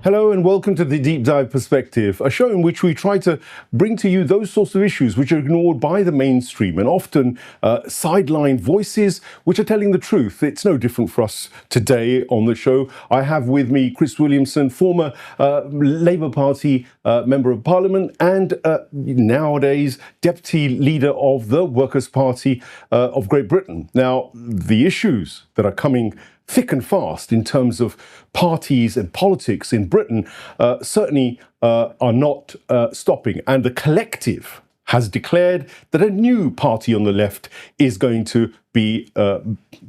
Hello and welcome to the Deep Dive Perspective, a show in which we try to bring to you those sorts of issues which are ignored by the mainstream and often sideline voices which are telling the truth. It's no different for us today on the show. I have with me Chris Williamson, former Labour Party Member of Parliament and nowadays Deputy Leader of the Workers' Party of Great Britain. Now, the issues that are coming thick and fast in terms of parties and politics in Britain certainly are not stopping. And the Collective has declared that a new party on the left is going to be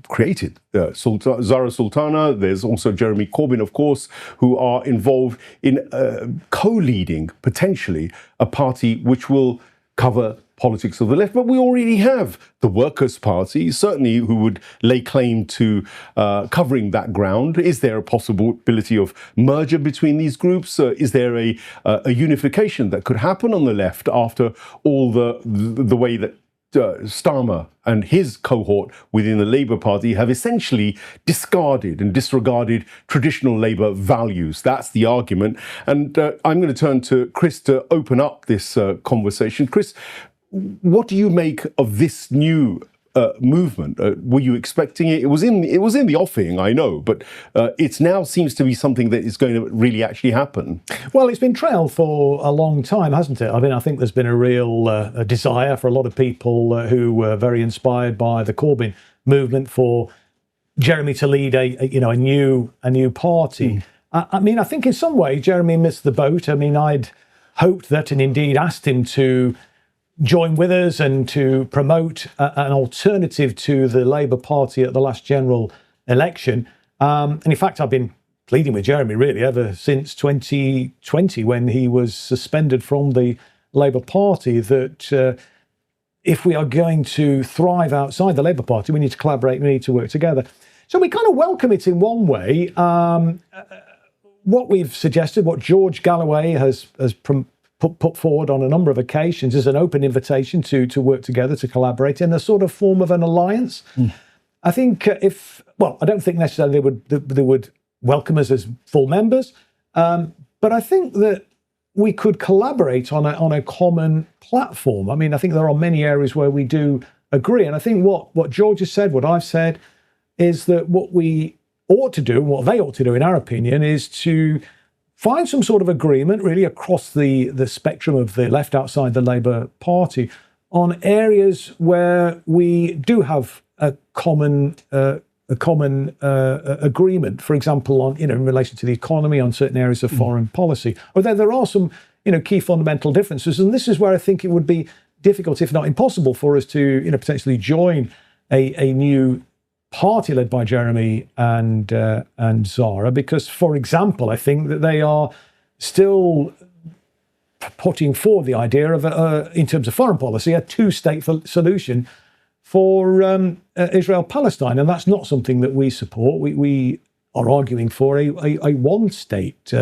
created. Zara Sultana, there's also Jeremy Corbyn, of course, who are involved in co-leading, potentially, a party which will cover politics of the left. But we already have the Workers' Party, certainly, who would lay claim to covering that ground. Is there a possibility of merger between these groups? Is there a unification that could happen on the left after all the way that Starmer and his cohort within the Labour Party have essentially discarded and disregarded traditional Labour values? That's the argument. And I'm going to turn to Chris to open up this conversation. Chris, what do you make of this new movement? Were you expecting it? It was in the offing, I know, but it now seems to be something that is going to really actually happen. Well, it's been trailed for a long time, hasn't it? I mean, I think there's been a real desire for a lot of people who were very inspired by the Corbyn movement for Jeremy to lead a new party. I mean, I think in some way Jeremy missed the boat. I mean, I'd hoped that, and indeed asked him to join with us and to promote an alternative to the Labour Party at the last general election. And in fact, I've been pleading with Jeremy really ever since 2020, when he was suspended from the Labour Party, that if we are going to thrive outside the Labour Party, we need to collaborate, we need to work together. So we kind of welcome it in one way. What we've suggested, what George Galloway has put forward on a number of occasions, is an open invitation to work together, to collaborate in a sort of form of an alliance. I think I don't think necessarily they would welcome us as full members, but I think that we could collaborate on a common platform. I mean, I think there are many areas where we do agree, and I think what George has said, what I've said, is that what we ought to do, what they ought to do, in our opinion, is to find some sort of agreement really across the spectrum of the left outside the Labour Party on areas where we do have a common agreement. For example, on in relation to the economy, on certain areas of foreign policy. Although there are some key fundamental differences, and this is where I think it would be difficult, if not impossible, for us to potentially join a new party led by Jeremy and Zara, because, for example, I think that they are still putting forward the idea of, in terms of foreign policy, a two-state solution for Israel-Palestine, and that's not something that we support. We are arguing for a one-state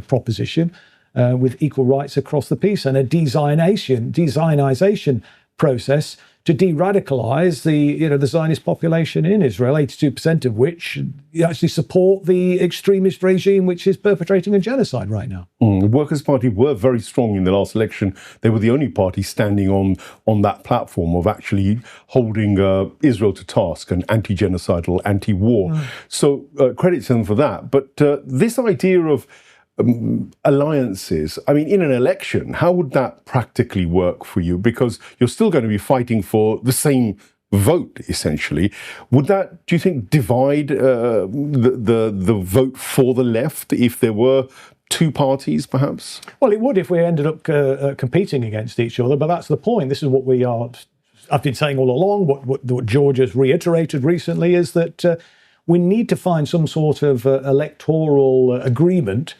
proposition with equal rights across the piece, and a de-Zionization process to de-radicalize the Zionist population in Israel, 82% of which actually support the extremist regime which is perpetrating a genocide right now. The Workers' Party were very strong in the last election. They were the only party standing on that platform of actually holding Israel to task, and anti-genocidal, anti-war. So credit to them for that. But this idea of alliances, I mean, in an election, how would that practically work for you? Because you're still going to be fighting for the same vote, essentially. Would that, do you think, divide the vote for the left if there were two parties, perhaps? Well, it would if we ended up competing against each other, but that's the point. This is what I've been saying all along, what George has reiterated recently, is that we need to find some sort of electoral agreement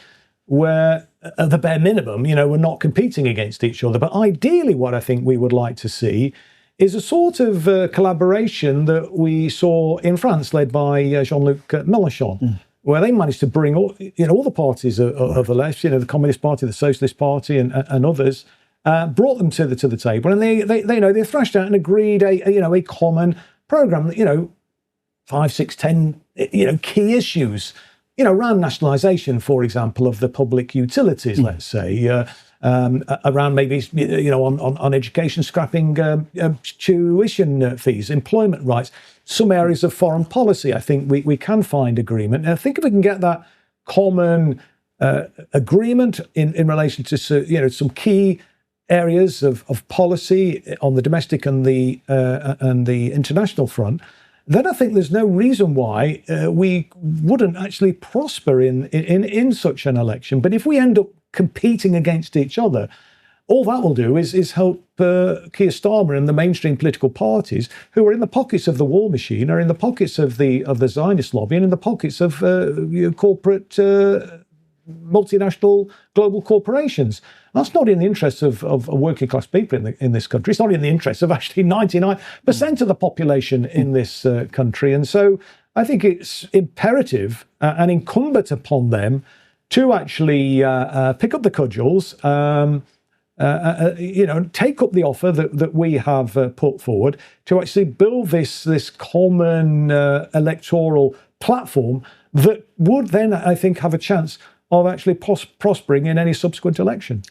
where, at the bare minimum, we're not competing against each other. But ideally, what I think we would like to see is a sort of collaboration that we saw in France, led by Jean-Luc Mélenchon, where they managed to bring all the parties of the left, the Communist Party, the Socialist Party, and others, brought them to the table, and they thrashed out and agreed a common programme. 5, 6, 10 key issues around nationalisation, for example, of the public utilities, let's say, around maybe, on education, scrapping tuition fees, employment rights, some areas of foreign policy. I think we can find agreement. And I think if we can get that common agreement in relation to some key areas of policy on the domestic and the international front, then I think there's no reason why we wouldn't actually prosper in such an election. But if we end up competing against each other, all that will do is help Keir Starmer and the mainstream political parties, who are in the pockets of the war machine, are in the pockets of the Zionist lobby, and in the pockets of corporate multinational global corporations. That's not in the interests of working class people in this country. It's not in the interests of actually 99% of the population in this country. And so I think it's imperative and incumbent upon them to actually pick up the cudgels, take up the offer that we have put forward to actually build this common electoral platform that would then, I think, have a chance of actually prospering in any subsequent election.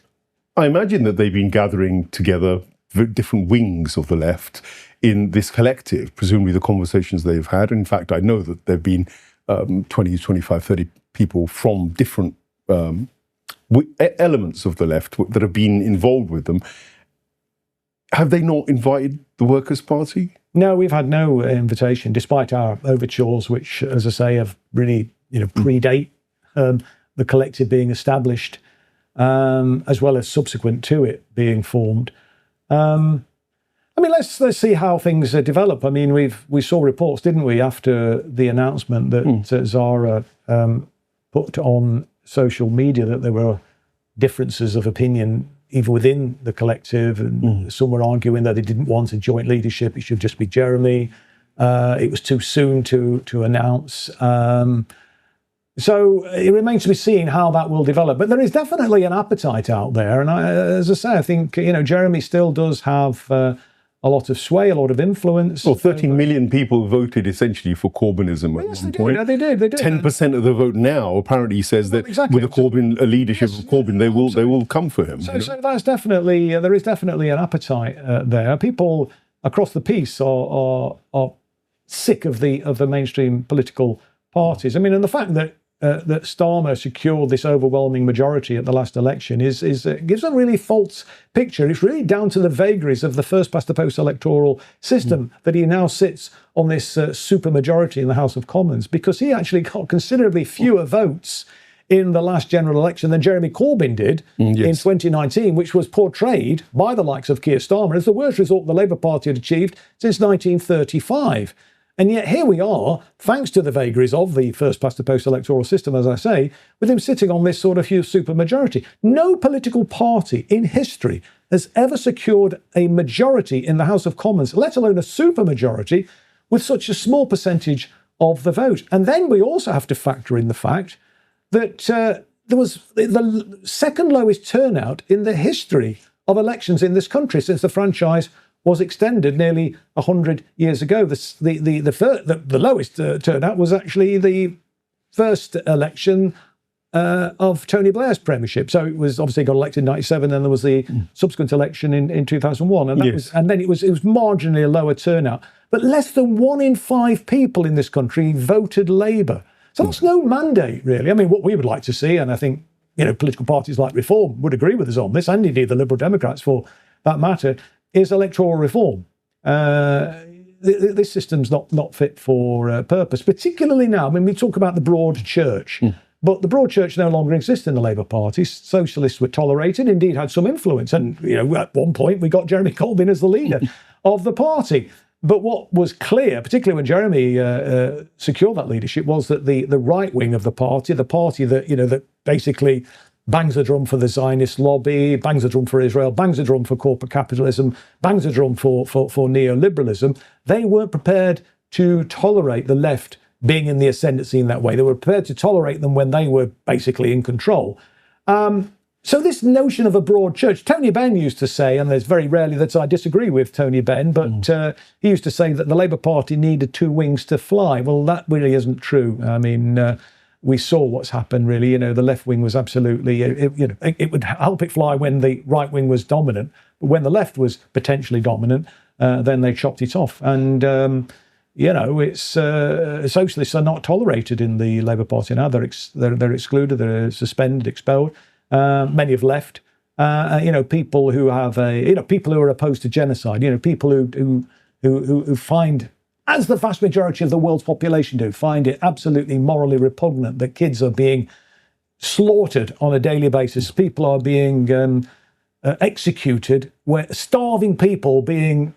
I imagine that they've been gathering together different wings of the left in this collective, presumably the conversations they've had. In fact, I know that there have been 20, 25, 30 people from different elements of the left that have been involved with them. Have they not invited the Workers' Party? No, we've had no invitation, despite our overtures, which, as I say, have really predate the collective being established, as well as subsequent to it being formed. Let's see how things develop. I mean, we saw reports, didn't we, after the announcement that Zara put on social media that there were differences of opinion even within the collective, and some were arguing that they didn't want a joint leadership; it should just be Jeremy. It was too soon to announce. So it remains to be seen how that will develop. But there is definitely an appetite out there. And as I say, I think, Jeremy still does have a lot of sway, a lot of influence. Well, 13 million people voted essentially for Corbynism at one point. They did. 10% of the vote now apparently says that with a leadership of Corbyn, they will come for him. So that's definitely, there is definitely an appetite there. People across the piece are sick of the mainstream political parties. I mean, and the fact that Starmer secured this overwhelming majority at the last election gives a really false picture. It's really down to the vagaries of the first past the post electoral system that he now sits on this super majority in the House of Commons, because he actually got considerably fewer votes in the last general election than Jeremy Corbyn did in 2019, which was portrayed by the likes of Keir Starmer as the worst result the Labour Party had achieved since 1935. And yet here we are, thanks to the vagaries of the first past the post electoral system, as I say, with him sitting on this sort of huge supermajority. No political party in history has ever secured a majority in the House of Commons, let alone a supermajority, with such a small percentage of the vote. And then we also have to factor in the fact that there was the second lowest turnout in the history of elections in this country since the franchise was extended nearly 100 years ago. The lowest turnout was actually the first election of Tony Blair's premiership. So it was obviously got elected in 97, and there was the subsequent election in 2001, and then it was marginally a lower turnout. But less than 1 in 5 people in this country voted Labour. So that's no mandate, really. I mean, what we would like to see, and I think political parties like Reform would agree with us on this, and indeed the Liberal Democrats for that matter, is electoral reform. This system's not fit for purpose, particularly now. I mean, we talk about the broad church, but the broad church no longer exists in the Labour Party. Socialists were tolerated, indeed had some influence. And, at one point we got Jeremy Corbyn as the leader of the party. But what was clear, particularly when Jeremy secured that leadership, was that the right wing of the party that, that basically bangs the drum for the Zionist lobby, bangs the drum for Israel, bangs the drum for corporate capitalism, bangs the drum for neoliberalism. They weren't prepared to tolerate the left being in the ascendancy in that way. They were prepared to tolerate them when they were basically in control. So this notion of a broad church, Tony Benn used to say, and there's very rarely that I disagree with Tony Benn, but he used to say that the Labour Party needed 2 wings to fly. Well, that really isn't true. I mean, we saw what's happened, really. You know, the left wing was absolutely, it would help it fly when the right wing was dominant. But when the left was potentially dominant, then they chopped it off. And, it's socialists are not tolerated in the Labour Party now. They're excluded, they're suspended, expelled. Many have left. People who have people who are opposed to genocide. People who find, as the vast majority of the world's population do, find it absolutely morally repugnant that kids are being slaughtered on a daily basis. People are being executed, where starving people being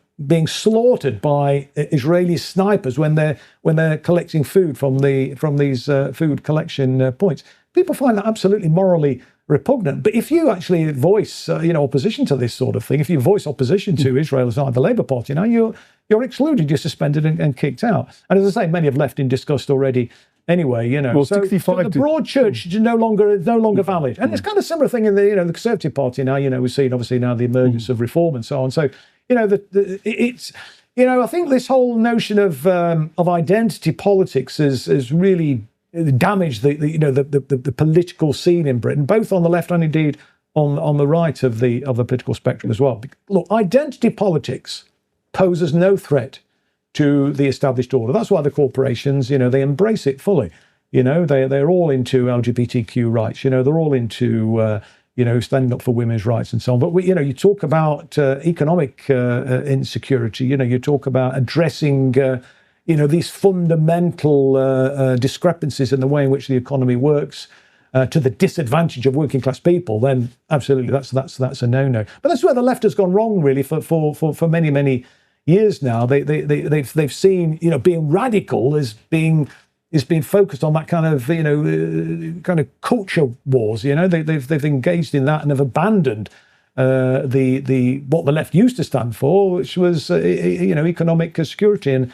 slaughtered by Israeli snipers when they're collecting food from these food collection points. People find that absolutely morally repugnant. But if you actually voice opposition to this sort of thing, if you voice opposition to Israel as the Labour Party, now you're excluded, you're suspended and kicked out. And as I say, many have left in disgust already. Anyway, Well, so the broad church is no longer valid, and it's kind of similar thing in the the Conservative Party now. We've seen obviously now the emergence of reform and so on. So it's I think this whole notion of identity politics has really damaged the political scene in Britain, both on the left and indeed on the right of the political spectrum as well. Look, identity politics poses no threat to the established order. That's why the corporations, they embrace it fully. They're all into LGBTQ rights. They're all into standing up for women's rights and so on. But you talk about economic insecurity. You talk about addressing these fundamental discrepancies in the way in which the economy works to the disadvantage of working class people. Then absolutely, that's a no-no. But that's where the left has gone wrong, really, for many years now. They've seen being radical as being focused on that kind of culture wars. They've engaged in that and have abandoned what the left used to stand for, which was economic security and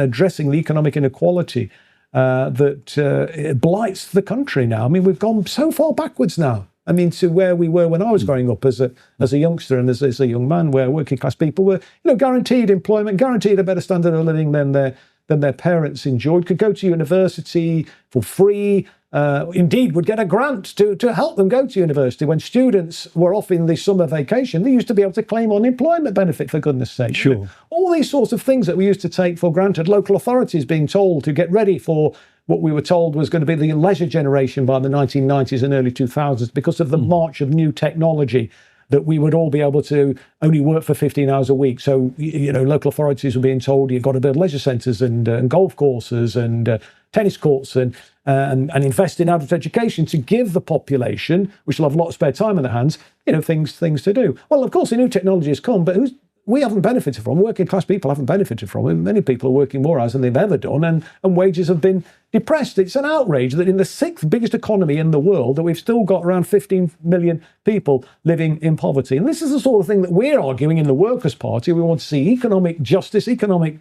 addressing the economic inequality that blights the country now. I mean, we've gone so far backwards now. I mean, to where we were when I was growing up as a youngster and as a young man, where working class people were, guaranteed employment, guaranteed a better standard of living than their parents enjoyed, could go to university for free, indeed would get a grant to help them go to university. When students were off in the summer vacation, they used to be able to claim unemployment benefit, for goodness sake. Sure. All these sorts of things that we used to take for granted. Local authorities being told to get ready for what we were told was going to be the leisure generation by the 1990s and early 2000s because of the march of new technology, that we would all be able to only work for 15 hours a week. So, local authorities were being told you've got to build leisure centres and golf courses and tennis courts and invest in adult education to give the population, which will have a lot of spare time on their hands, things to do. Well, of course, the new technology has come, but we haven't benefited from. Working class people haven't benefited from it. Many people are working more hours than they've ever done, and wages have been depressed. It's an outrage that in the sixth biggest economy in the world, that we've still got around 15 million people living in poverty. And this is the sort of thing that we're arguing in the Workers' Party. We want to see economic justice, economic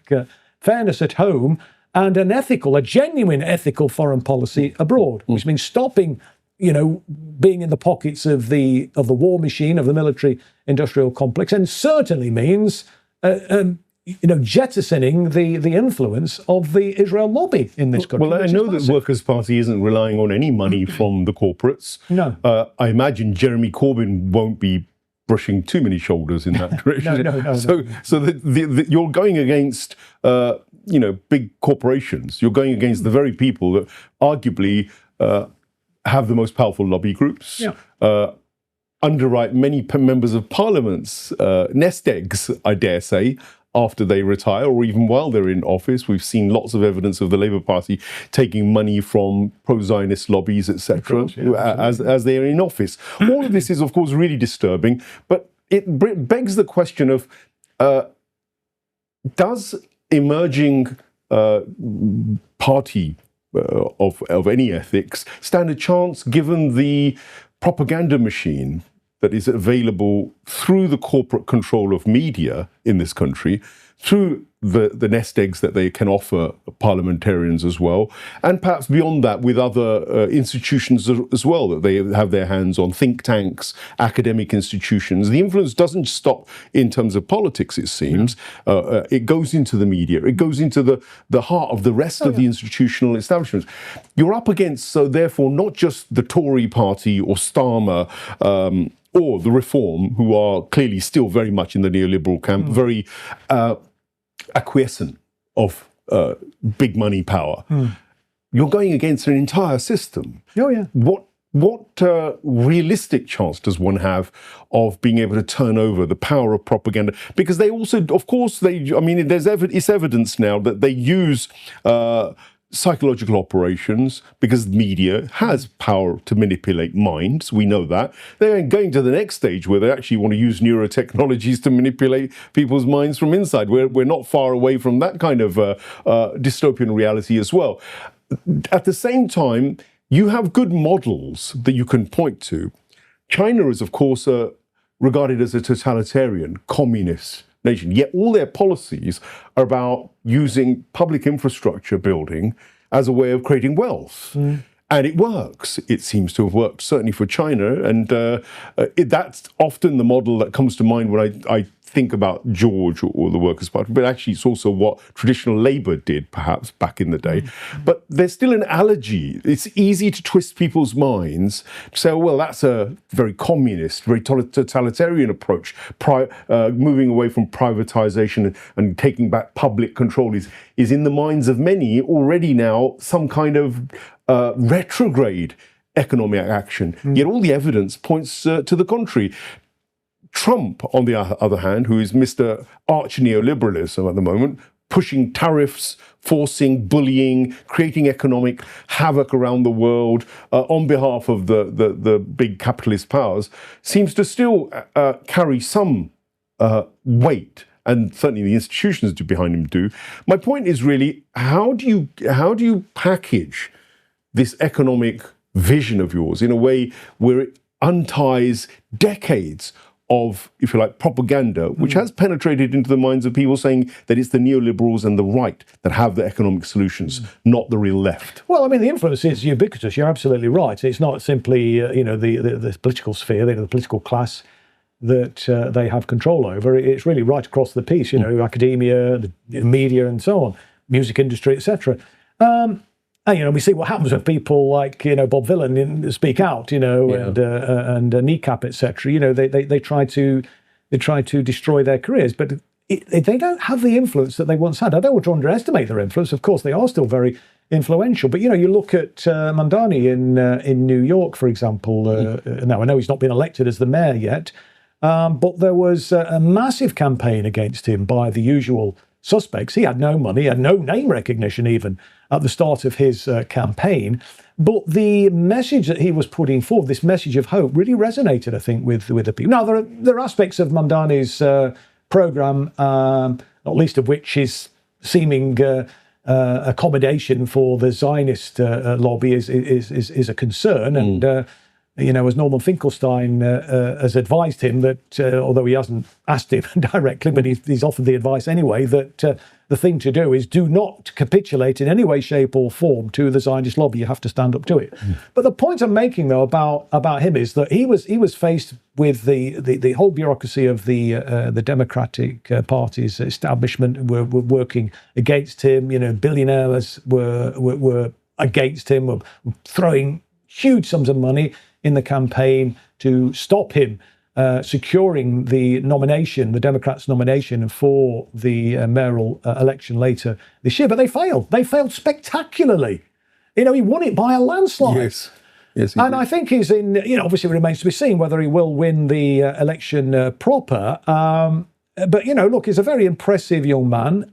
fairness at home, and a genuine ethical foreign policy abroad, which means stopping being in the pockets of the war machine, of the military-industrial complex, and certainly means, jettisoning the influence of the Israel lobby in this country. Well, I know that the Workers' Party isn't relying on any money from the corporates. No. I imagine Jeremy Corbyn won't be brushing too many shoulders in that direction. No. So you're going against, big corporations. You're going against the very people that arguably have the most powerful lobby groups, underwrite many members of parliament's nest eggs, I dare say, after they retire or even while they're in office. We've seen lots of evidence of the Labour Party taking money from pro-Zionist lobbies, etc., as they're in office. All of this is, of course, really disturbing, but it begs the question of, does emerging party of any ethics stand a chance given the propaganda machine that is available through the corporate control of media in this country through the nest eggs that they can offer parliamentarians as well, and perhaps beyond that with other institutions as well that they have their hands on, think tanks, academic institutions. The influence doesn't stop in terms of politics, it seems. It goes into the media. It goes into the heart of the rest of the institutional establishments. You're up against, so therefore, not just the Tory party or Starmer, or the Reform, who are clearly still very much in the neoliberal camp, very acquiescent of big money power. You're going against an entire system. Oh, yeah. What realistic chance does one have of being able to turn over the power of propaganda? Because they also, of course, it's evidence now that they use psychological operations because the media has power to manipulate minds. We know that. They're going to the next stage where they actually want to use neurotechnologies to manipulate people's minds from inside. We're not far away from that kind of dystopian reality as well. At the same time, you have good models that you can point to. China is, of course, regarded as a totalitarian, communist nation, yet all their policies are about using public infrastructure building as a way of creating wealth. And it works. It seems to have worked, certainly for China. And that's often the model that comes to mind when I think about George or the Workers' Party. But actually, it's also what traditional Labour did, perhaps, back in the day. But there's still an allergy. It's easy to twist people's minds to say, oh, well, that's a very communist, very totalitarian approach. Moving away from privatisation and taking back public control is in the minds of many already now some kind of retrograde economic action. Yet all the evidence points to the contrary. Trump, on the other hand, who is Mr. Arch Neoliberalism at the moment, pushing tariffs, forcing, bullying, creating economic havoc around the world on behalf of the big capitalist powers, seems to still carry some weight. And certainly the institutions behind him do. My point is really, how do you package this economic vision of yours in a way where it unties decades of, if you like, propaganda, which has penetrated into the minds of people saying that it's the neoliberals and the right that have the economic solutions, not the real left? Well, I mean, the influence is ubiquitous. You're absolutely right. It's not simply, the political sphere, the political class that they have control over. It's really right across the piece, academia, the media and so on, music industry, etc. And we see what happens when people like Bob Villan speak out, and Kneecap, etc. They try to destroy their careers, but they don't have the influence that they once had. I don't want to underestimate their influence. Of course, they are still very influential. But you look at Mamdani in New York, for example. Now I know he's not been elected as the mayor yet, but there was a massive campaign against him by the usual suspects. He had no money, he had no name recognition even at the start of his campaign. But the message that he was putting forward, this message of hope, really resonated, I think, with the people. Now, there are aspects of Mamdani's programme, not least of which is seeming accommodation for the Zionist lobby is a concern. And as Norman Finkelstein has advised him that, although he hasn't asked him directly, but he's offered the advice anyway, that the thing to do is do not capitulate in any way, shape or form to the Zionist lobby. You have to stand up to it. But the point I'm making, though, about him is that he was faced with the whole bureaucracy of the Democratic Party's establishment were working against him. Billionaires were against him, were throwing huge sums of money in the campaign to stop him securing the Democrats' nomination for the mayoral election later this year. But they failed. They failed spectacularly. He won it by a landslide. Yes. And I think he's in, obviously it remains to be seen whether he will win the election proper. But, look, he's a very impressive young man.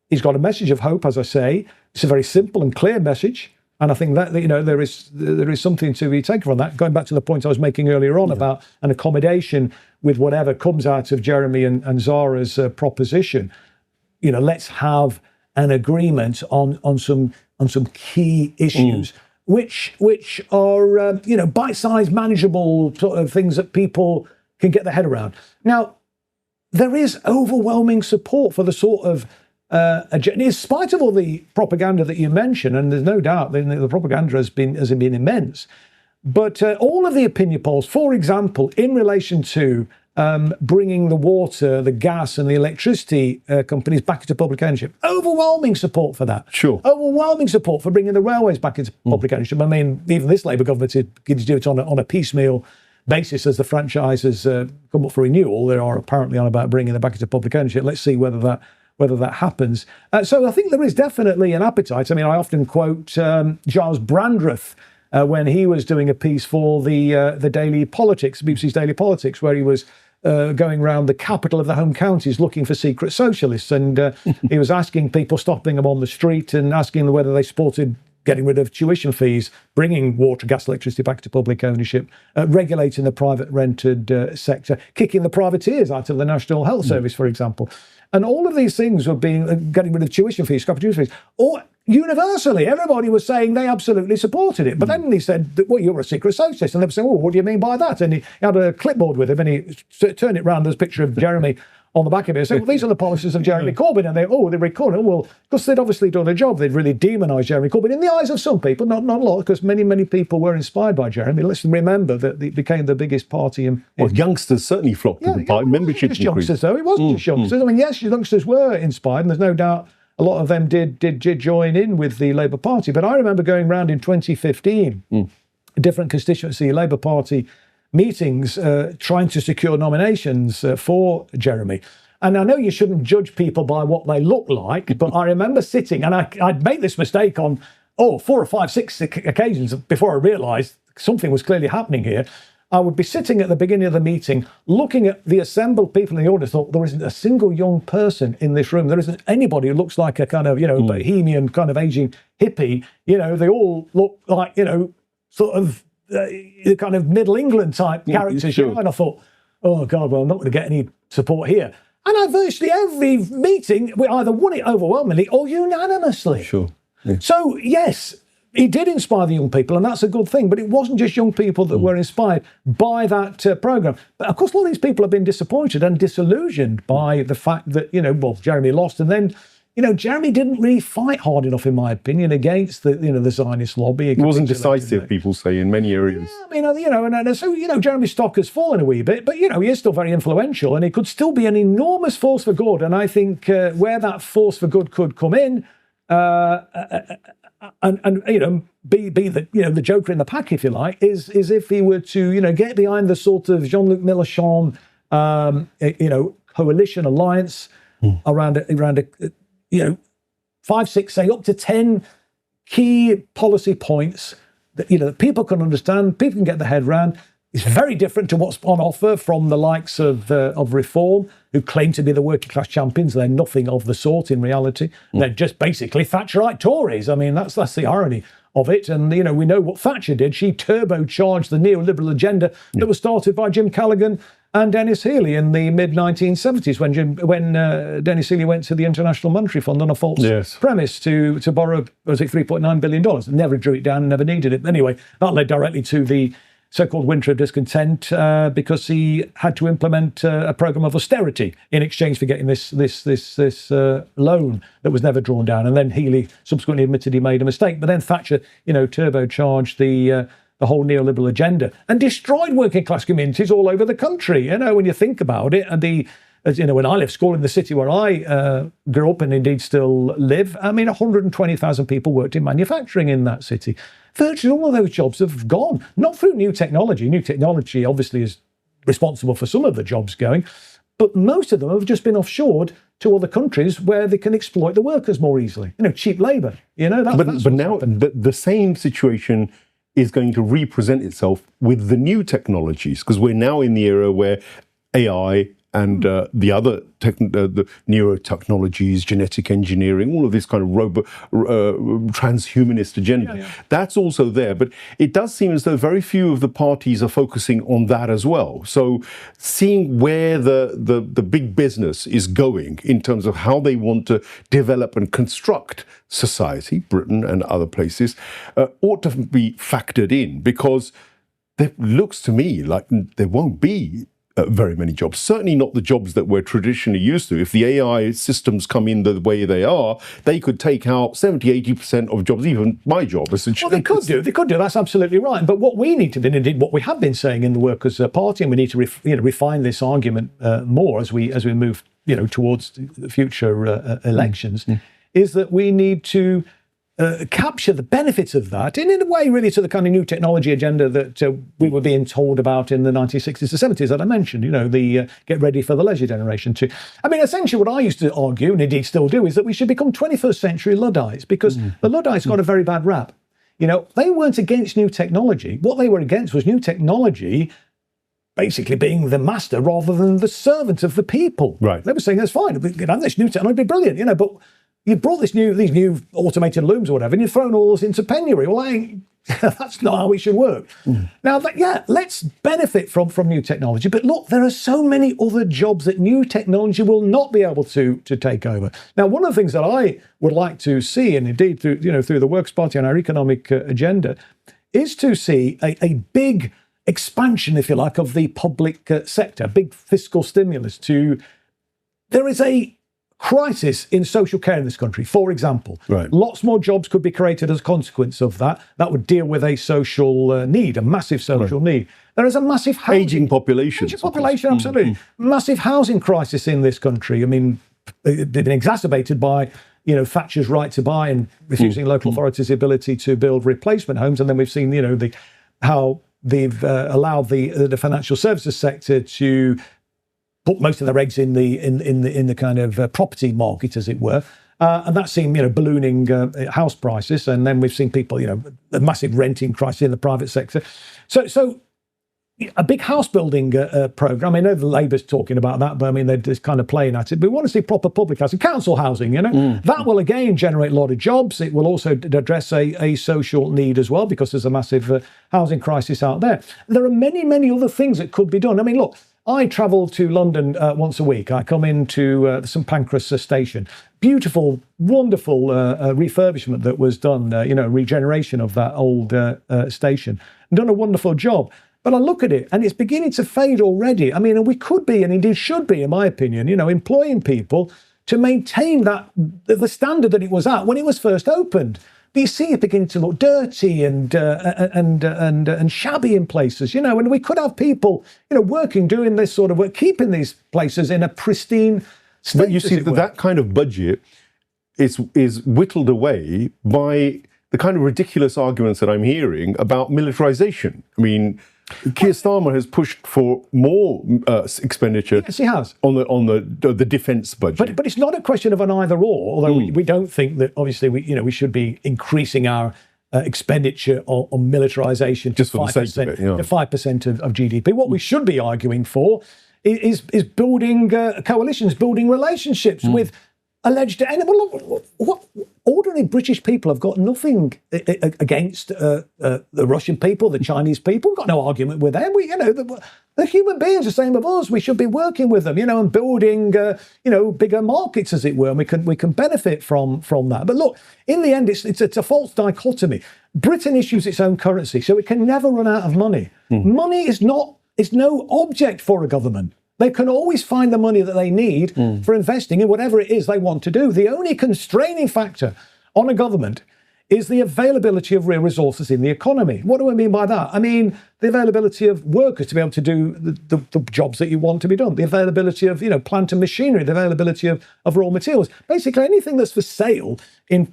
He's got a message of hope, as I say. It's a very simple and clear message. And I think that there is something to be taken from that. Going back to the point I was making earlier on about an accommodation with whatever comes out of Jeremy and Zara's proposition. Let's have an agreement on some key issues, which are bite-sized, manageable sort of things that people can get their head around. Now, there is overwhelming support for the sort of agenda, in spite of all the propaganda that you mentioned, and there's no doubt that the propaganda has been immense. But all of the opinion polls, for example, in relation to bringing the water, the gas, and the electricity companies back into public ownership, overwhelming support for that. Sure. Overwhelming support for bringing the railways back into public ownership. I mean, even this Labour government is going to do it on a piecemeal basis as the franchises come up for renewal. They are apparently on about bringing them back into public ownership. Let's see whether that happens. So I think there is definitely an appetite. I mean, I often quote Giles Brandreth when he was doing a piece for the Daily Politics, BBC's Daily Politics, where he was going around the capital of the home counties looking for secret socialists. And he was asking people, stopping them on the street and asking them whether they supported getting rid of tuition fees, bringing water, gas, electricity back to public ownership, regulating the private rented sector, kicking the privateers out of the National Health Service, for example. And all of these things were being getting rid of tuition fees, scrapping tuition fees, or universally, everybody was saying they absolutely supported it. But then he said, well, you're a secret socialist. And they were saying, well, what do you mean by that? And he had a clipboard with him and he turned it round. There's a picture of Jeremy on the back of it. So, well, these are the policies of Jeremy Corbyn. And they record it. Well, because they'd obviously done a job. They'd really demonised Jeremy Corbyn in the eyes of some people, not a lot, because many people were inspired by Jeremy. Let's remember that it became the biggest party in... Well, youngsters certainly flocked to the party. Membership increased. Youngsters, though. It wasn't just youngsters. I mean, yes, youngsters were inspired, and there's no doubt a lot of them did join in with the Labour Party. But I remember going round in 2015, different constituency Labour Party meetings, trying to secure nominations for Jeremy. And I know you shouldn't judge people by what they look like, but I remember sitting, and I'd made this mistake on 4 or 5, 6 occasions before I realised something was clearly happening here. I would be sitting at the beginning of the meeting, looking at the assembled people in the audience, thought there isn't a single young person in this room. There isn't anybody who looks like a kind of, bohemian kind of aging hippie. They all look like, sort of kind of Middle England type characters. Sure. And I thought, oh God, well, I'm not going to get any support here. And virtually every meeting, we either won it overwhelmingly or unanimously. Sure. Yeah. So, yes, he did inspire the young people, and that's a good thing. But it wasn't just young people that were inspired by that programme. But, of course, a lot of these people have been disappointed and disillusioned by the fact that, Jeremy lost. And then, Jeremy didn't really fight hard enough, in my opinion, against the Zionist lobby. It wasn't decisive, people say, in many areas. Yeah, I mean, so Jeremy's stock has fallen a wee bit, but, he is still very influential, and he could still be an enormous force for good. And I think where that force for good could come in, and be the joker in the pack, if you like, is if he were to get behind the sort of Jean-Luc Mélenchon coalition alliance around a 5, 6, say up to 10 key policy points that people can understand, people can get their head around. It's very different to what's on offer from the likes of Reform, who claim to be the working class champions. They're nothing of the sort in reality. They're just basically Thatcherite Tories. I mean, that's the irony of it. And, we know what Thatcher did. She turbocharged the neoliberal agenda that was started by Jim Callaghan and Dennis Healey in the mid-1970s when Dennis Healey went to the International Monetary Fund on a false premise to borrow, $3.9 billion. Never drew it down, never needed it. Anyway, that led directly to the so-called winter of discontent because he had to implement a programme of austerity in exchange for getting this loan that was never drawn down. And then Healey subsequently admitted he made a mistake. But then Thatcher, turbocharged the whole neoliberal agenda and destroyed working class communities all over the country. When you think about it, and when I left school in the city where I grew up and indeed still live, 120,000 people worked in manufacturing in that city. Virtually all of those jobs have gone, not through new technology. New technology obviously is responsible for some of the jobs going, but most of them have just been offshored to other countries where they can exploit the workers more easily. Cheap labour. But now the same situation is going to represent itself with the new technologies, because we're now in the era where AI and the other the neurotechnologies, genetic engineering, all of this kind of transhumanist agenda, that's also there. But it does seem as though very few of the parties are focusing on that as well. So seeing where the big business is going in terms of how they want to develop and construct society, Britain and other places, ought to be factored in, because it looks to me like there won't be very many jobs. Certainly not the jobs that we're traditionally used to. If the AI systems come in the way they are, they could take out 70-80% of jobs, even my job, essentially. Well, they could do. That's absolutely right. But what we need to do, and indeed what we have been saying in the Workers' Party, and we need to refine this argument more as we move towards the future elections, is that we need to capture the benefits of that in a way really to the kind of new technology agenda that we were being told about in the 1960s to 70s that I mentioned, the get ready for the leisure generation too. I mean, essentially what I used to argue, and indeed still do, is that we should become 21st century Luddites, because the Luddites got a very bad rap. They weren't against new technology. What they were against was new technology basically being the master rather than the servant of the people. Right. They were saying, that's fine, this new technology would be brilliant, but you brought these new automated looms or whatever, and you've thrown all those into penury. Well, that's not how it should work. Now, let's benefit from new technology. But look, there are so many other jobs that new technology will not be able to take over. Now, one of the things that I would like to see, and indeed through the Workers' Party and our economic agenda, is to see a big expansion, if you like, of the public sector, big fiscal stimulus there is a crisis in social care in this country, for example. Right. Lots more jobs could be created as a consequence of that. That would deal with a social need, a massive social need. There is a massive aging population. Absolutely. Massive housing crisis in this country. I mean, they've been exacerbated by Thatcher's right to buy and refusing local authorities the ability to build replacement homes. And then we've seen how they've allowed the financial services sector to put most of their eggs in the kind of property market, as it were, and that's seen ballooning house prices, and then we've seen people a massive renting crisis in the private sector. So a big house building program. I know the Labour's talking about that, but I mean they're just kind of playing at it. But we want to see proper public housing, council housing. That will again generate a lot of jobs. It will also address a social need as well, because there's a massive housing crisis out there. There are many other things that could be done. I mean, look. I travel to London once a week. I come into the St Pancras station. Beautiful, wonderful refurbishment that was done, regeneration of that old station. Done a wonderful job. But I look at it and it's beginning to fade already. I mean, and we could be, and indeed should be, in my opinion, employing people to maintain the standard that it was at when it was first opened. But you see it beginning to look dirty and shabby in places, and we could have people, working, doing this sort of work, keeping these places in a pristine state. But you see that kind of budget is whittled away by the kind of ridiculous arguments that I'm hearing about militarization. I mean, Keir Starmer has pushed for more expenditure. Yes, he has. on the defence budget. But it's not a question of an either or. Although we don't think that obviously we should be increasing our expenditure on militarisation to 5%, to 5% of GDP. What we should be arguing for is building coalitions, building relationships with alleged enemies. What ordinary British people have got nothing against the Russian people, the Chinese people. We've got no argument with them. The human beings are the same as us. We should be working with them, and building, bigger markets, as it were. And we can benefit from that. But look, in the end, it's a false dichotomy. Britain issues its own currency, so it can never run out of money. Money is no object for a government. They can always find the money that they need for investing in whatever it is they want to do. The only constraining factor on a government is the availability of real resources in the economy. What do I mean by that? I mean the availability of workers to be able to do the jobs that you want to be done, the availability of plant and machinery, the availability of raw materials. Basically, anything that's for sale in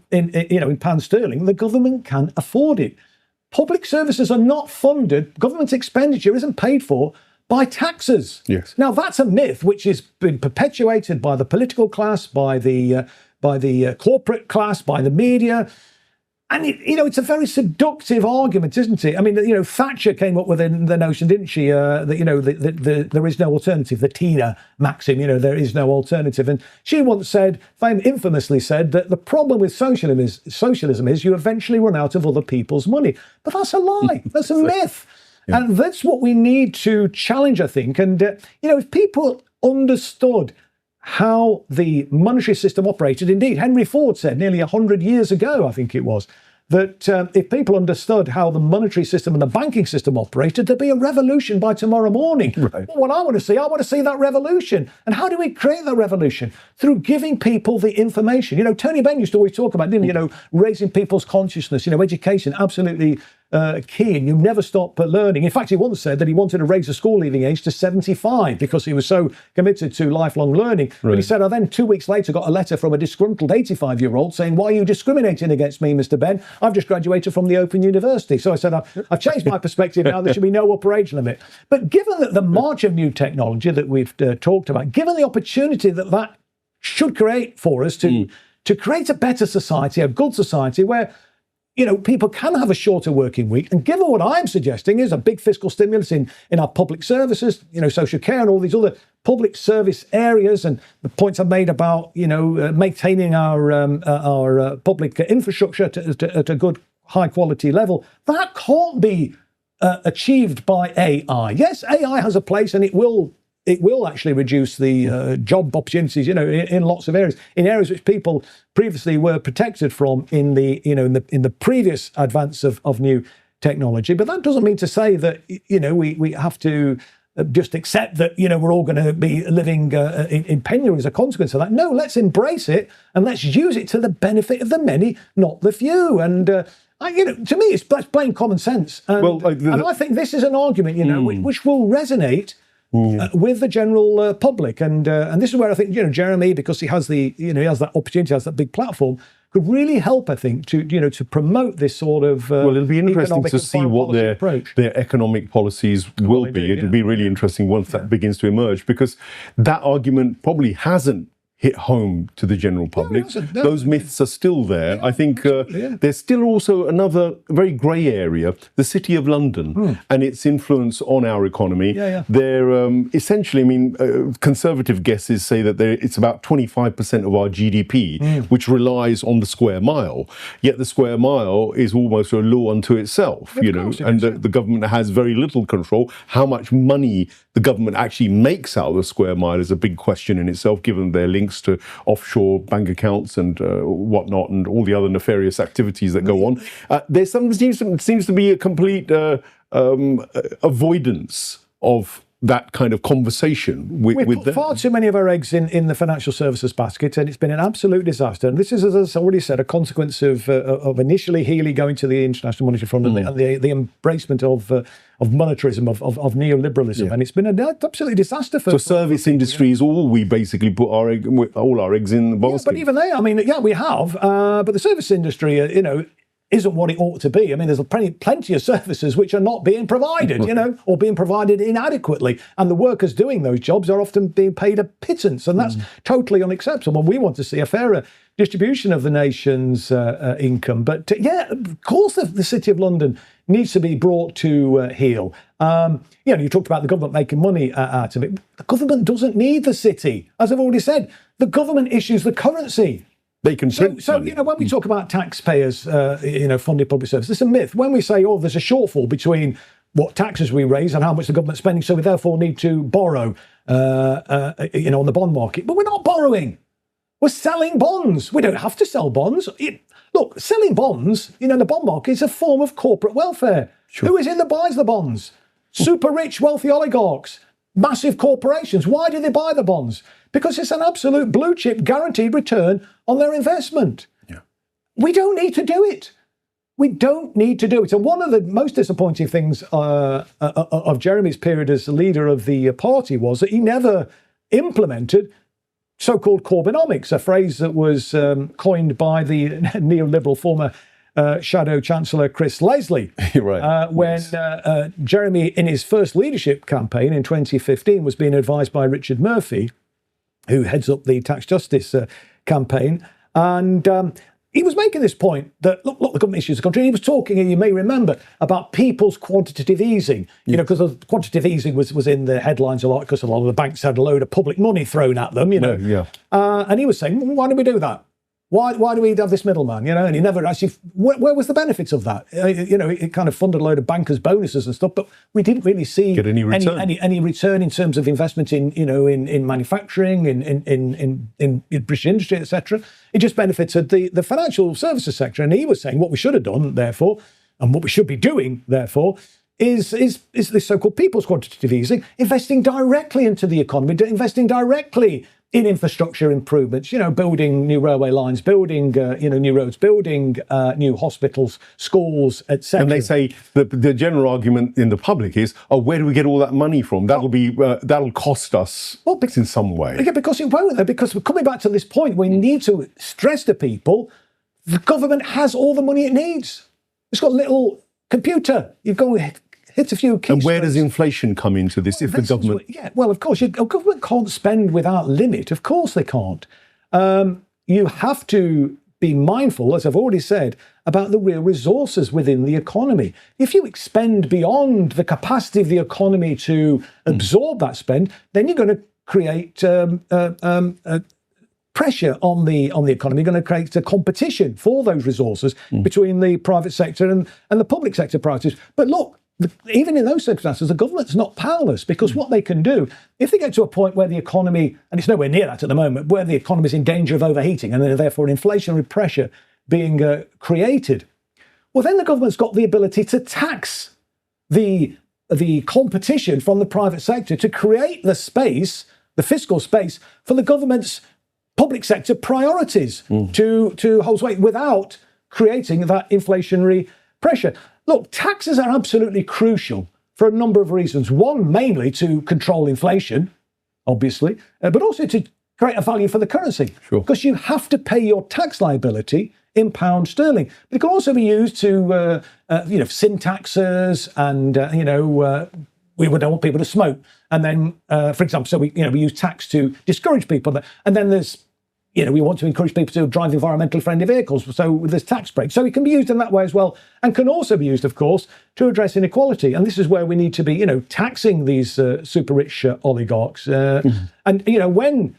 pound sterling, the government can afford it. Public services are not funded. Government expenditure isn't paid for by taxes. Yes. Now that's a myth which has been perpetuated by the political class, by the corporate class, by the media, and it's a very seductive argument, isn't it? I mean, Thatcher came up with the notion, didn't she? That there is no alternative. The Tina maxim, there is no alternative, and she once said, infamously said, that the problem with socialism is you eventually run out of other people's money. But that's a lie. That's a myth. Yeah. And that's what we need to challenge, I think. And, if people understood how the monetary system operated, indeed, Henry Ford said nearly 100 years ago, I think it was, that if people understood how the monetary system and the banking system operated, there'd be a revolution by tomorrow morning. Right. Well, what I want to see that revolution. And how do we create that revolution? Through giving people the information. Tony Benn used to always talk about, didn't he? Raising people's consciousness, education, absolutely key, and you never stop learning. In fact, he once said that he wanted to raise the school leaving age to 75 because he was so committed to lifelong learning. Right. But he said, I then 2 weeks later got a letter from a disgruntled 85-year-old saying, why are you discriminating against me, Mr. Benn? I've just graduated from the Open University. So I said, I've changed my perspective now. There should be no upper age limit. But given that the march of new technology that we've talked about, given the opportunity that should create for us to create a better society, a good society where people can have a shorter working week. And given what I'm suggesting is a big fiscal stimulus in our public services, social care and all these other public service areas, and the points I've made about, maintaining our public infrastructure at a good, high quality level, that can't be achieved by AI. Yes, AI has a place, and it will actually reduce the job opportunities, in lots of areas, in areas which people previously were protected from in the previous advance of new technology. But that doesn't mean to say that we have to just accept that we're all going to be living in penury as a consequence of that. No, let's embrace it and let's use it to the benefit of the many, not the few. And to me, it's plain common sense. And, and I think this is an argument, which will resonate with the general public, and this is where I think Jeremy, because he has he has that opportunity, has that big platform, could really help, I think, to promote this sort of it'll be interesting to see what their economic policies will be. It'll be really interesting once that begins to emerge, because that argument probably hasn't hit home to the general public. Those myths are still there. I think there's still also another very grey area, the City of London and its influence on our economy. They're essentially, conservative guesses say that it's about 25% of our GDP, which relies on the square mile. Yet the square mile is almost a law unto itself, and the government has very little control. How much money the government actually makes out of the square mile is a big question in itself, given their links to offshore bank accounts and whatnot, and all the other nefarious activities that go on. There's seems to be a complete avoidance of that kind of conversation with We've put far too many of our eggs in the financial services basket, and it's been an absolute disaster. And this is, as I already said, a consequence of initially Healy going to the International Monetary Fund and the embracement of monetarism, of neoliberalism, and it's been an absolute disaster for. So service industries, all we basically put all our eggs in the basket. But even they, we have, but the service industry, isn't what it ought to be. There's plenty of services which are not being provided, or being provided inadequately. And the workers doing those jobs are often being paid a pittance, and that's totally unacceptable. We want to see a fairer distribution of the nation's income. But of course, the City of London needs to be brought to heel. You talked about the government making money out of it. The government doesn't need the city. As I've already said, the government issues the currency. They can print money. When we talk about taxpayers, funding public service, it's a myth. When we say, there's a shortfall between what taxes we raise and how much the government's spending, so we therefore need to borrow, on the bond market. But we're not borrowing. We're selling bonds. We don't have to sell bonds. Look, selling bonds, the bond market is a form of corporate welfare. Sure. Who is it that buys the bonds? Super rich, wealthy oligarchs, massive corporations. Why do they buy the bonds? Because it's an absolute blue chip guaranteed return on their investment. Yeah. We don't need to do it. We don't need to do it. And one of the most disappointing things of Jeremy's period as the leader of the party was that he never implemented so-called Corbynomics, a phrase that was coined by the neoliberal former Shadow Chancellor Chris Leslie. When Jeremy, in his first leadership campaign in 2015, was being advised by Richard Murphy, who heads up the tax justice campaign. And he was making this point that, look, the government issues the country. And he was talking, and you may remember, about people's quantitative easing. Because quantitative easing was in the headlines a lot because a lot of the banks had a load of public money thrown at them, And he was saying, why don't we do that? Why do we have this middleman? And he never actually. Where was the benefits of that? It kind of funded a load of bankers' bonuses and stuff, but we didn't really see get any return. Any return in terms of investment in manufacturing, in British industry, etc. It just benefited the financial services sector. And he was saying what we should have done, therefore, and what we should be doing, therefore, is this so-called people's quantitative easing, investing directly into the economy, investing directly in infrastructure improvements, building new railway lines, building, new roads, building new hospitals, schools, etc. And they say the general argument in the public is, where do we get all that money from? That'll cost us in some way. Yeah, because it won't. Because we're coming back to this point, we need to stress to people, the government has all the money it needs. It's got a little computer. You go hit a few keys. And where does inflation come into this if the government... Of course, a government can't spend without limit. Of course they can't. You have to be mindful, as I've already said, about the real resources within the economy. If you expend beyond the capacity of the economy to absorb that spend, then you're going to create pressure on the economy. You're going to create a competition for those resources between the private sector and the public sector priorities. But look, even in those circumstances, the government's not powerless, because what they can do, if they get to a point where the economy, and it's nowhere near that at the moment, where the economy is in danger of overheating and therefore inflationary pressure being created, well, then the government's got the ability to tax the competition from the private sector to create the space, the fiscal space, for the government's public sector priorities to hold weight without creating that inflationary pressure. Look, taxes are absolutely crucial for a number of reasons. One, mainly to control inflation, obviously, but also to create a value for the currency. Sure. Because you have to pay your tax liability in pound sterling. But it can also be used to, sin taxes, and, we would don't want people to smoke. And then, for example, so we use tax to discourage people. And then there's, we want to encourage people to drive environmentally friendly vehicles. So there's tax breaks. So it can be used in that way as well, and can also be used, of course, to address inequality. And this is where we need to be, taxing these super rich oligarchs. And, when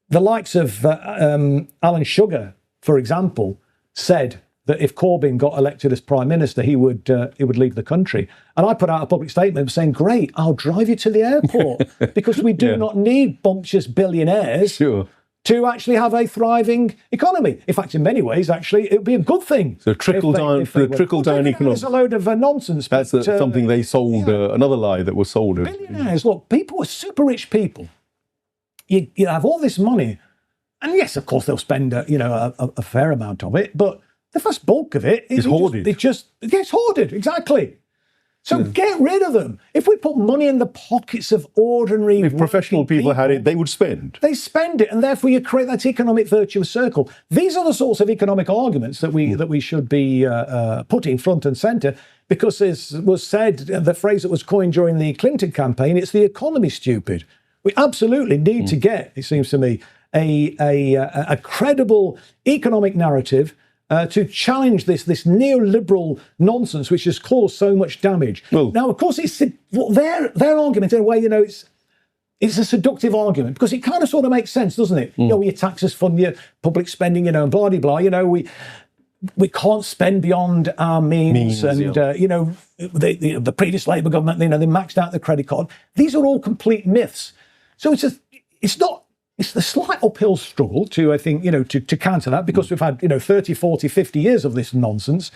the likes of Alan Sugar, for example, said that if Corbyn got elected as Prime Minister, he would leave the country. And I put out a public statement saying, great, I'll drive you to the airport, because we do not need bumptious billionaires to actually have a thriving economy. In fact, in many ways, actually, it would be a good thing. So trickle-down economics. It's a load of nonsense. That's something they sold, another lie that was sold. Billionaires, look, people are super rich people. You have all this money, and yes, of course, they'll spend a fair amount of it, but the vast bulk of it is hoarded. It's hoarded, exactly. So get rid of them. If we put money in the pockets of ordinary... If professional people had it, they would spend. They spend it, and therefore you create that economic virtuous circle. These are the sorts of economic arguments that we should be putting front and centre, because, as was said, the phrase that was coined during the Clinton campaign, it's the economy, stupid. We absolutely need to get, it seems to me, a credible economic narrative to challenge this neoliberal nonsense which has caused so much damage. Well, now, of course, it's their argument in a way, it's a seductive argument, because it kind of sort of makes sense, doesn't it? Your taxes fund your public spending, and blah, blah, blah. We can't spend beyond our means and the previous Labour government, they maxed out the credit card. These are all complete myths. So it's a slight uphill struggle to, I think, to counter that, because we've had, 30, 40, 50 years of this nonsense.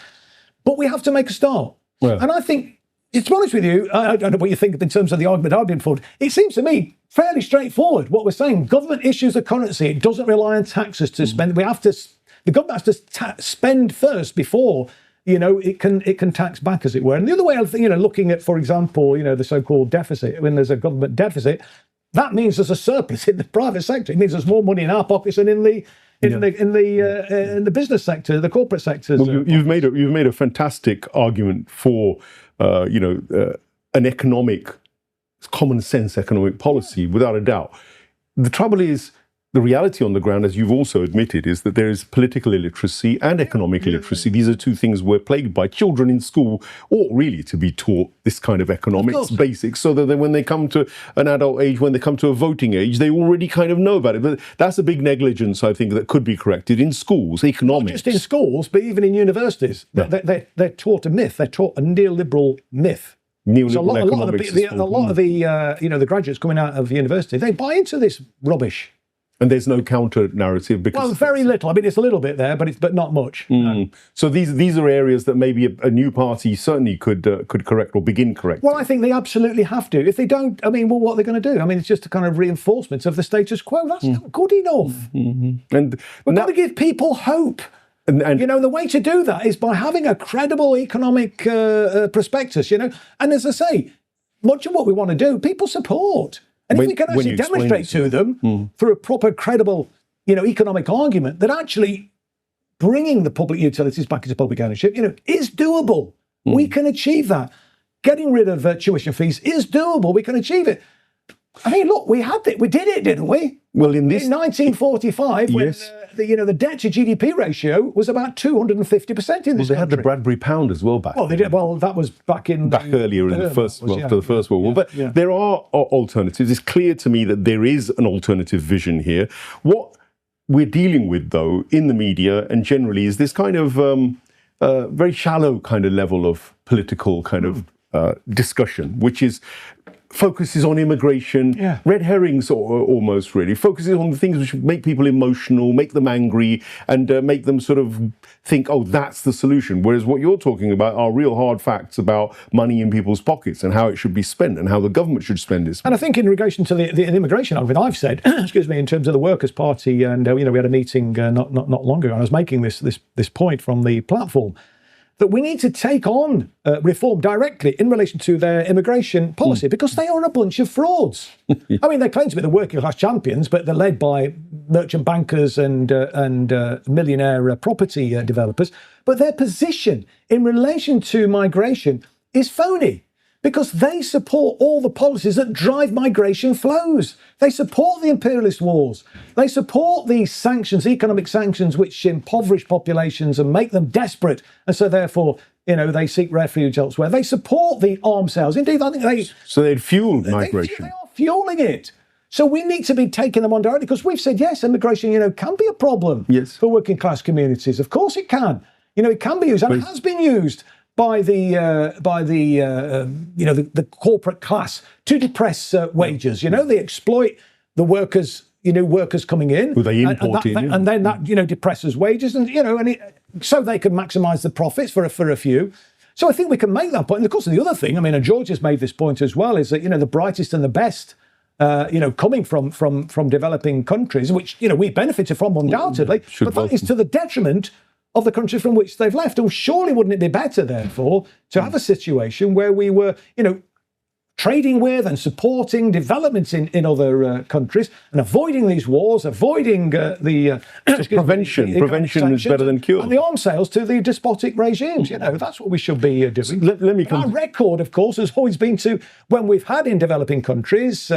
But we have to make a start. Well, and I think, to be honest with you, I don't know what you think in terms of the argument I've been forward. It seems to me fairly straightforward what we're saying. Government issues a currency. It doesn't rely on taxes to spend. The government has to spend first before, it can tax back, as it were. And the other way, I think, looking at, for example, the so-called deficit, when there's a government deficit, that means there's a surplus in the private sector. It means there's more money in our pockets than in the business sector, the corporate sectors. Well, you've made a fantastic argument for an economic, common sense economic policy, without a doubt. The trouble is, the reality on the ground, as you've also admitted, is that there is political illiteracy and economic illiteracy. These are two things we're plagued by. Children in school ought really to be taught this kind of economics basics, so that then when they come to an adult age, when they come to a voting age, they already kind of know about it. But that's a big negligence, I think, that could be corrected in schools, economics. Not just in schools, but even in universities. Yeah. They're taught a myth. They're taught a neoliberal myth. Neoliberal so a lot of the graduates coming out of university, they buy into this rubbish. And there's no counter narrative because very little. I mean, it's a little bit there, but not much. So these are areas that maybe a new party certainly could correct or begin correcting. Well, I think they absolutely have to. If they don't, I mean, well, what are they going to do? I mean, it's just a kind of reinforcement of the status quo. That's not good enough. And we've got to give people hope. And the way to do that is by having a credible economic prospectus. And as I say, much of what we want to do, people support. And if we can actually demonstrate to them through a proper, credible, economic argument that actually bringing the public utilities back into public ownership, is doable. We can achieve that. Getting rid of tuition fees is doable. We can achieve it. I mean, look, we did it, didn't we? Well, in 1945, yes. when the debt to GDP ratio was about 250% in this country. They had the Bradbury pound as well back. Well, they did. Well, that was back earlier in the First World War. But there are alternatives. It's clear to me that there is an alternative vision here. What we're dealing with, though, in the media and generally, is this kind of very shallow kind of level of political kind of discussion, which focuses on immigration, red herrings almost really, focuses on the things which make people emotional, make them angry, and make them sort of think, oh, that's the solution. Whereas what you're talking about are real hard facts about money in people's pockets and how it should be spent and how the government should spend it. And I think in relation to the immigration argument, I've said, excuse me, in terms of the Workers' Party, and we had a meeting not long ago, and I was making this point from the platform, that we need to take on reform directly in relation to their immigration policy because they are a bunch of frauds. I mean, they claim to be the working class champions, but they're led by merchant bankers and millionaire property developers. But their position in relation to migration is phony because they support all the policies that drive migration flows. They support the imperialist wars. They support these sanctions, economic sanctions, which impoverish populations and make them desperate. And so therefore, they seek refuge elsewhere. They support the arms sales. Indeed, I think So they'd fuel migration. They are fueling it. So we need to be taking them on directly because we've said, yes, immigration, can be a problem for working class communities. Of course it can. It can be used and has been used by the corporate class to depress wages. They exploit the workers, workers coming in. Who they import in. And then that, depresses wages and, so they can maximise the profits for a few. So I think we can make that point. And of course, the other thing, and George has made this point as well, is that, the brightest and the best, coming from developing countries, which, we benefited from undoubtedly, but that is to the detriment of the countries from which they've left. And surely wouldn't it be better, therefore, to have a situation where we were, trading with and supporting developments in other countries and avoiding these wars, avoiding prevention is better than cure. And the arms sales to the despotic regimes. That's what we should be doing. Let me come. Our record, of course, has always been to when we've had in developing countries.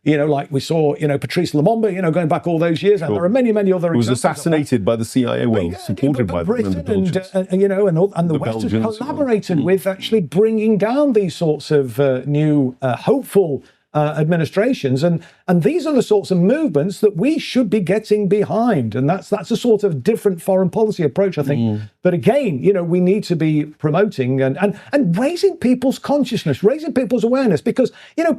Like we saw, Patrice Lumumba, going back all those years, and there are many, many other examples. He was assassinated by the CIA, supported by Britain and the West has collaborated with actually bringing down these sorts of new, hopeful administrations, and these are the sorts of movements that we should be getting behind, and that's a sort of different foreign policy approach, I think. But again, we need to be promoting and raising people's consciousness, raising people's awareness, because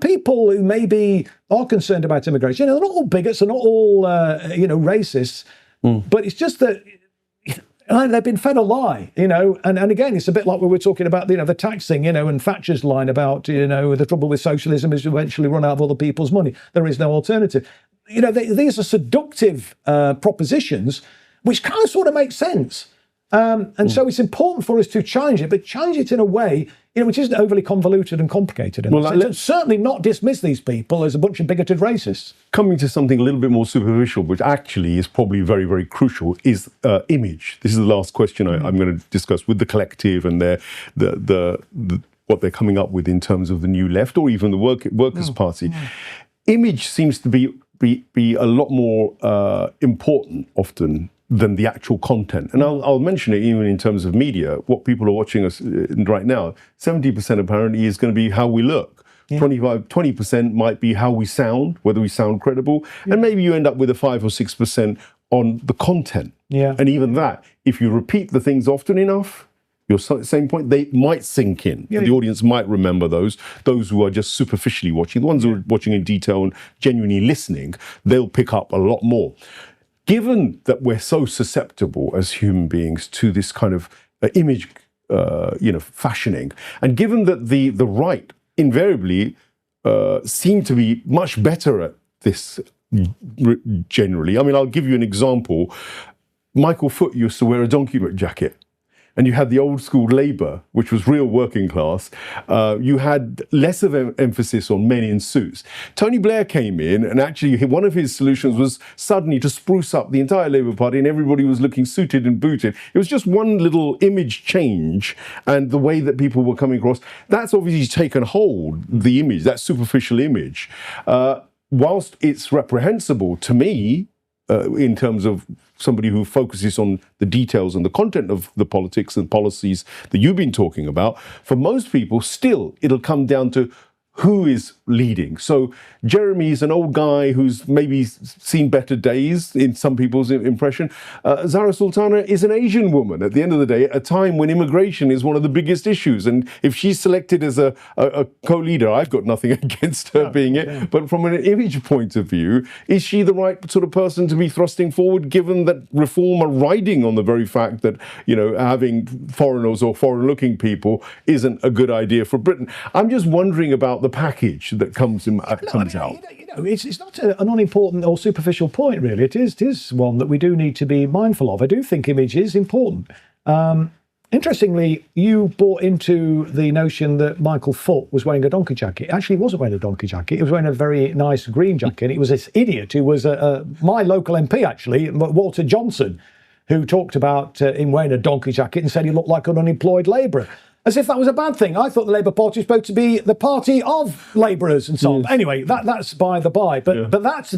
people who maybe are concerned about immigration, they're not all bigots, they're not all racists, but it's just that. And they've been fed a lie, and again, it's a bit like we were talking about, the tax thing, and Thatcher's line about, the trouble with socialism is you eventually run out of other people's money. There is no alternative. These are seductive propositions, which kind of sort of make sense. So it's important for us to challenge it, but challenge it in a way, which isn't overly convoluted and complicated. And certainly not dismiss these people as a bunch of bigoted racists. Coming to something a little bit more superficial, which actually is probably very, very crucial, is image. This is the last question I'm going to discuss with the collective and what they're coming up with in terms of the new left or even the Workers' Party. Image seems to be be a lot more important often than the actual content. And I'll mention it even in terms of media. What people are watching us right now, 70% apparently is going to be how we look. 20% might be how we sound, whether we sound credible. And maybe you end up with a 5 or 6% on the content. And even that, if you repeat the things often enough, your same point, they might sink in. The audience might remember those who are just superficially watching. The ones who are watching in detail and genuinely listening, they'll pick up a lot more. Given that we're so susceptible as human beings to this kind of image, fashioning, and given that the right invariably seem to be much better at this generally. I mean, I'll give you an example. Michael Foot used to wear a donkey jacket. And you had the old school Labour, which was real working class. You had less of an emphasis on men in suits. Tony Blair came in, and actually one of his solutions was suddenly to spruce up the entire Labour Party, and everybody was looking suited and booted. It was just one little image change, and the way that people were coming across. That's obviously taken hold, the image, that superficial image. Whilst it's reprehensible to me, in terms of somebody who focuses on the details and the content of the politics and policies that you've been talking about, for most people, still, it'll come down to who is leading. So Jeremy is an old guy who's maybe seen better days in some people's impression. Zahra Sultana is an Asian woman at the end of the day, at a time when immigration is one of the biggest issues. And if she's selected as a co-leader, I've got nothing against her being it. But from an image point of view, is she the right sort of person to be thrusting forward, given that Reform are riding on the very fact that, having foreigners or foreign-looking people isn't a good idea for Britain? I'm just wondering about the package that comes out. It's not an unimportant or superficial point, really. It is one that we do need to be mindful of. I do think image is important. Interestingly, you bought into the notion that Michael Foot was wearing a donkey jacket. Actually, he wasn't wearing a donkey jacket. He was wearing a very nice green jacket. It was this idiot who was my local MP, actually, Walter Johnson, who talked about him wearing a donkey jacket and said he looked like an unemployed labourer. As if that was a bad thing. I thought the Labour Party was supposed to be the party of labourers and so on. But anyway, that's by the by. But that's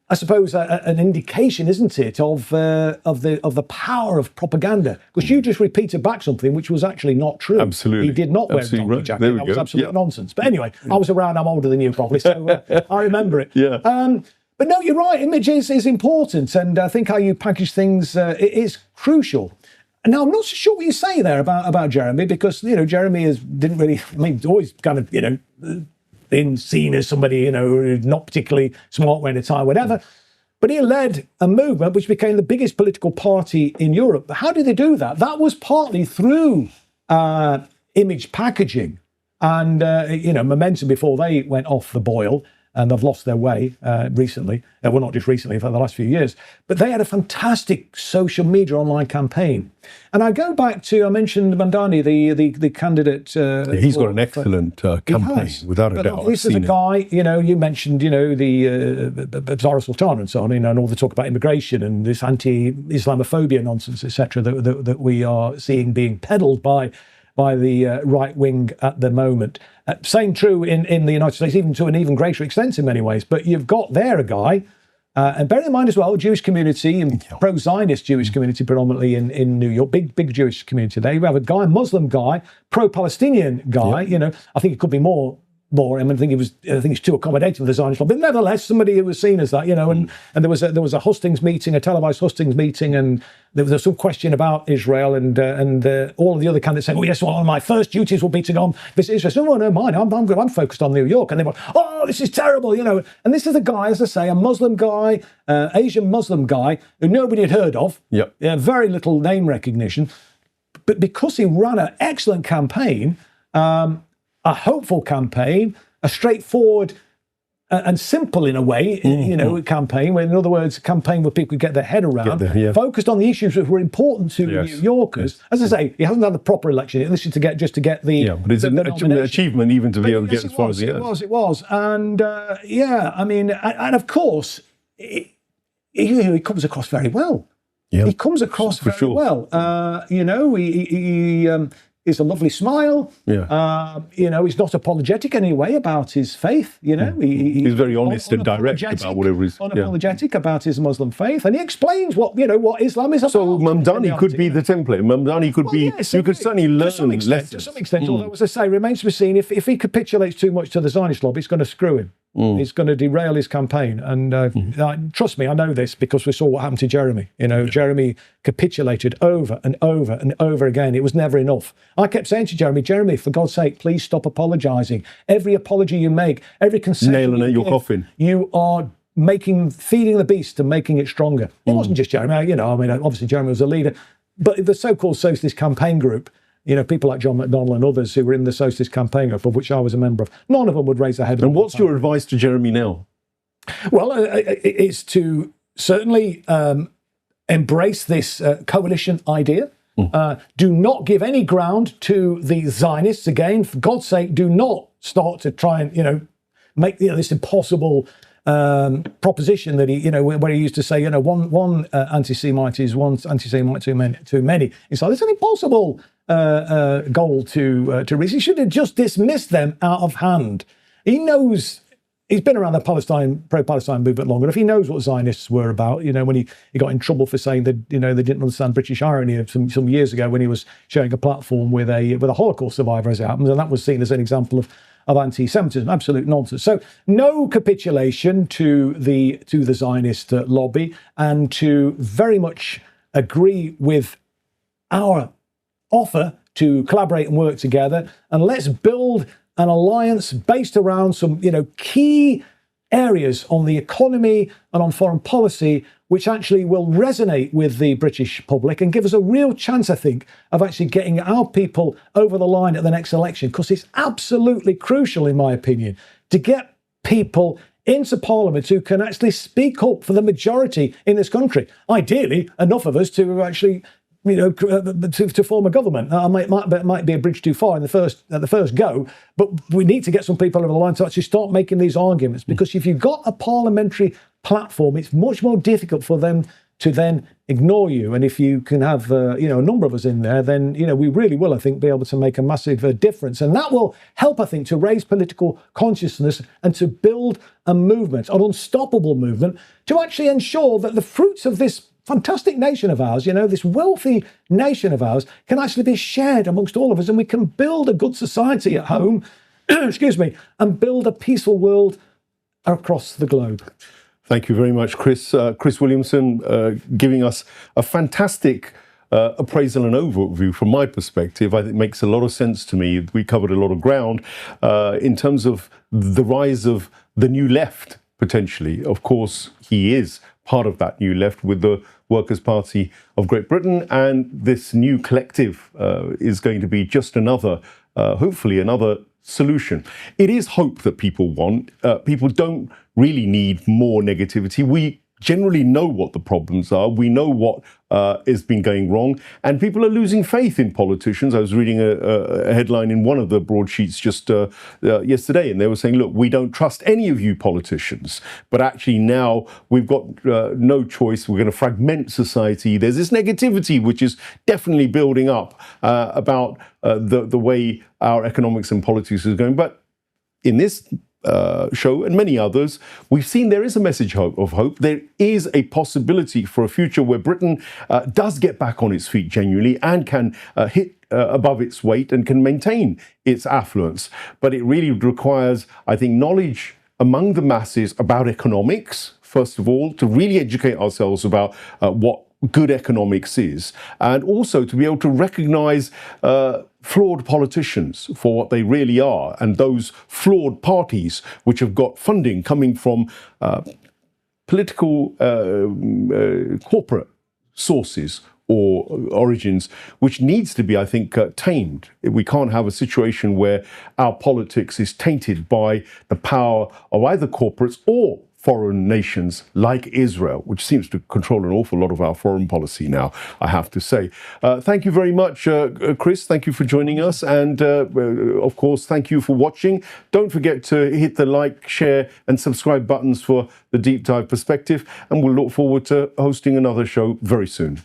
I suppose an indication, isn't it, of the power of propaganda? Because you just repeated back something which was actually not true. Absolutely. He did not wear a donkey jacket. That was absolute nonsense. But anyway, I was around. I'm older than you probably, so I remember it. But no, you're right. Image is important, and I think how you package things it is crucial. Now, I'm not so sure what you say there about Jeremy, because, Jeremy didn't really, he's always kind of, been seen as somebody, not particularly smart when it's time, whatever. But he led a movement which became the biggest political party in Europe. How did they do that? That was partly through image packaging and, Momentum before they went off the boil. And they've lost their way recently. Well, not just recently, for the last few years. But they had a fantastic social media online campaign. And I go back to, I mentioned Mandani, the candidate. He's got an excellent campaign, without a doubt. This is a guy, you mentioned, the Zahra Sultana and so on, and all the talk about immigration and this anti-Islamophobia nonsense, etc., that we are seeing being peddled by the right wing at the moment. Same true in the United States, even to an even greater extent in many ways. But you've got there a guy, and bear in mind as well, Jewish community and pro-Zionist Jewish community predominantly in New York, big Jewish community there. You have a guy, a Muslim guy, pro-Palestinian guy. I think it could be more. I think it's too accommodating for the Zionist club, but nevertheless, somebody who was seen as that, and there was a hustings meeting, a televised hustings meeting, and there was some question about Israel, and all of the other candidates saying, "Oh yes, one of my first duties will be to go and visit Israel." No, mine. I'm focused on New York, and they went, "Oh, this is terrible," And this is a guy, as I say, a Muslim guy, Asian Muslim guy who nobody had heard of. Very little name recognition, but because he ran an excellent campaign. A hopeful campaign, a straightforward and simple in a way, campaign, where, in other words, a campaign where people could get their head around, focused on the issues that were important to New Yorkers. As I say, he hasn't had the proper election. This is to get the but it's an achievement even to be able to get as far as he has. It was, and and of course, he comes across very well. He comes across very well. He's a lovely smile. Yeah. He's not apologetic anyway about his faith. He's very honest and direct about whatever he's unapologetic about his Muslim faith, and he explains what Islam is about. So Mamdani could be the template. Mamdani could be. You could certainly learn lessons. To some extent, although, as I say, remains to be seen. If he capitulates too much to the Zionist lobby, it's going to screw him. It's going to derail his campaign. And trust me, I know this because we saw what happened to Jeremy. Jeremy capitulated over and over and over again. It was never enough. I kept saying to Jeremy, for God's sake, please stop apologising. Every apology you make, every concession nailing at your coffin, you are feeding the beast and making it stronger. It wasn't just Jeremy. Obviously Jeremy was a leader, but the so-called Socialist campaign group, people like John McDonnell and others who were in the Socialist campaign group, of which I was a member of, none of them would raise their head. And what's your advice to Jeremy now? Well, it's to certainly embrace this coalition idea. Do not give any ground to the Zionists. Again, for God's sake, do not start to try and, make this impossible proposition that where he used to say, one anti-Semite is one anti-Semite too many. It's like, it's an impossible goal to reach. He should have just dismissed them out of hand. He knows. He's been around the pro-Palestine movement long enough. He knows what Zionists were about. When he got in trouble for saying that they didn't understand British irony some years ago when he was sharing a platform with a Holocaust survivor, as it happens, and that was seen as an example of anti-Semitism. Absolute nonsense. So no capitulation to the Zionist lobby, and to very much agree with our offer to collaborate and work together, and let's build an alliance based around some, key areas on the economy and on foreign policy, which actually will resonate with the British public and give us a real chance, I think, of actually getting our people over the line at the next election. Because it's absolutely crucial, in my opinion, to get people into Parliament who can actually speak up for the majority in this country. Ideally, enough of us to actually to form a government. It might be a bridge too far at the first go, but we need to get some people over the line to actually start making these arguments, because if you've got a parliamentary platform, it's much more difficult for them to then ignore you. And if you can have a number of us in there, then we really will, I think, be able to make a massive difference. And that will help, I think, to raise political consciousness and to build a movement, an unstoppable movement, to actually ensure that the fruits of this fantastic nation of ours, this wealthy nation of ours, can actually be shared amongst all of us, and we can build a good society at home, excuse me, and build a peaceful world across the globe. Thank you very much, Chris. Chris Williamson, giving us a fantastic appraisal and overview from my perspective. I think it makes a lot of sense to me. We covered a lot of ground in terms of the rise of the new left, potentially. Of course, he is part of that new left with the Workers' Party of Great Britain, and this new collective is going to be just another, hopefully another solution. It is hope that people want. People don't really need more negativity. We generally know what the problems are. We know what has been going wrong, and people are losing faith in politicians. I was reading a headline in one of the broadsheets just yesterday, and they were saying, look, we don't trust any of you politicians, but actually now we've got no choice. We're going to fragment society. There's this negativity which is definitely building up about the way our economics and politics is going. But in this show and many others, we've seen there is a message of hope. There is a possibility for a future where Britain does get back on its feet genuinely and can hit above its weight and can maintain its affluence. But it really requires, I think, knowledge among the masses about economics, first of all, to really educate ourselves about what good economics is, and also to be able to recognize flawed politicians for what they really are, and those flawed parties which have got funding coming from political corporate sources or origins, which needs to be, I think, tamed. We can't have a situation where our politics is tainted by the power of either corporates or foreign nations like Israel, which seems to control an awful lot of our foreign policy now, I have to say. Thank you very much, Chris. Thank you for joining us. And of course, thank you for watching. Don't forget to hit the like, share and subscribe buttons for the Deep Dive Perspective. And we'll look forward to hosting another show very soon.